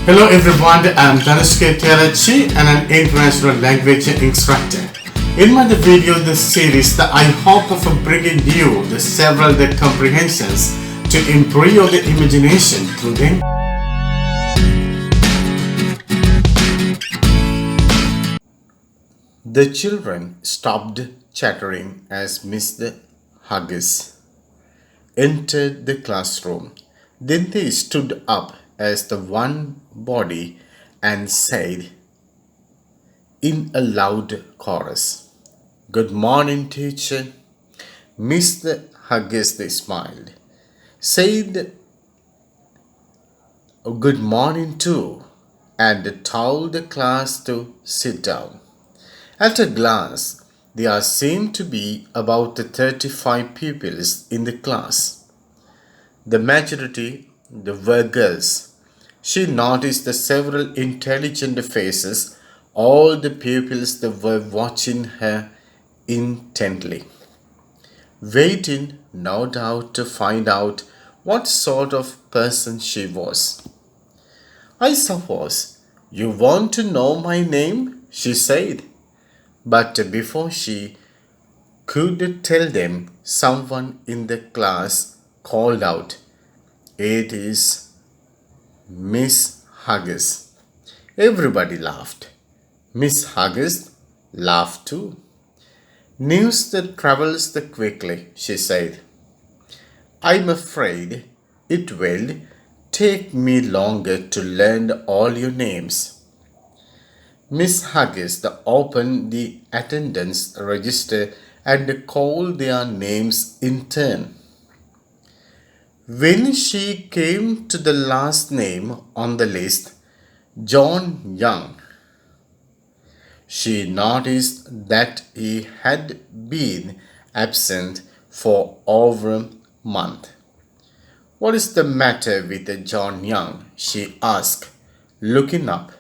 Hello everyone, I'm Dhanushka Tialachi and an international language instructor. In my video this series, I hope of bringing you the several comprehensions to improve your imagination through them. The children stopped chattering as Mr. Huggins entered the classroom. Then they stood up as the one body and said in a loud chorus, "Good morning, teacher." Mr. Huggins smiled, said good morning too, and told the class to sit down. At a glance, there seemed to be about 35 pupils in the class. The majority were girls. She noticed the several intelligent faces. All the pupils were watching her intently, waiting, no doubt, to find out what sort of person she was. "I suppose you want to know my name?" she said. But before she could tell them, someone in the class called out, "It is Miss Huggins." Everybody laughed. Miss Huggins laughed too. "News that travels quickly," she said. "I'm afraid it will take me longer to learn all your names." Miss Huggins opened the attendance register and called their names in turn. When she came to the last name on the list, John Young, she noticed that he had been absent for over a month. "What is the matter with John Young?" she asked, looking up.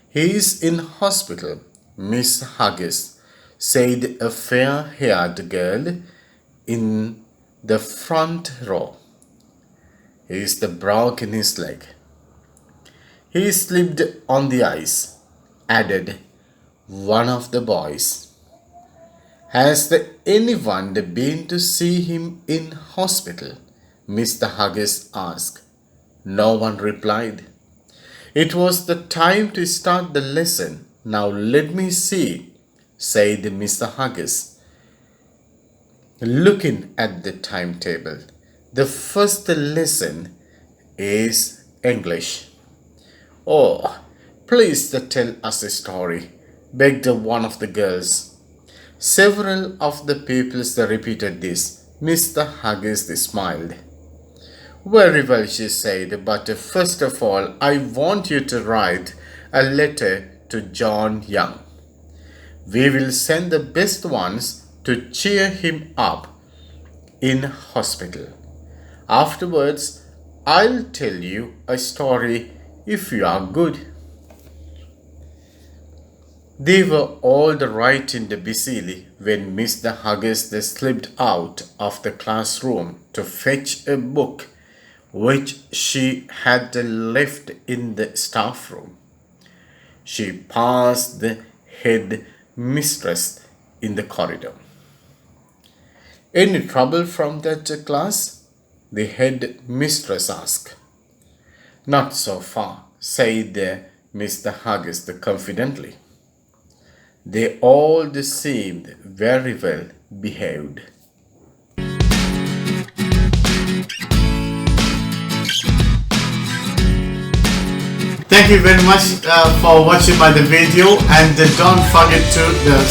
"He is in hospital," Miss Huggins said, a fair-haired girl in the front row. "He's broken his leg. He slipped on the ice," added one of the boys. "Has anyone been to see him in hospital?" Mr. Huggins asked. No one replied. "It was the time to start the lesson. Now let me see," said Mr. Huggins, looking at the timetable. "The first lesson is English." "Oh, please tell us a story," begged one of the girls. Several of the pupils repeated this. Mr. Huggins smiled. "Very well," she said, "but first of all, I want you to write a letter to John Young. We will send the best ones to cheer him up in hospital. Afterwards, I'll tell you a story if you are good." They were all writing busily when Mr. Huggins slipped out of the classroom to fetch a book which she had left in the staff room. She passed the head mistress in the corridor. "Any trouble from that class?" the head mistress asked. "Not so far," said Mr. Huggins confidently. "They all seemed very well behaved." Thank you very much for watching my video, and don't forget to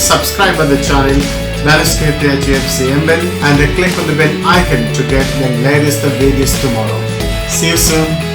subscribe to the channel Dhanushka GFCML and click on the bell icon to get the latest videos tomorrow. See you soon.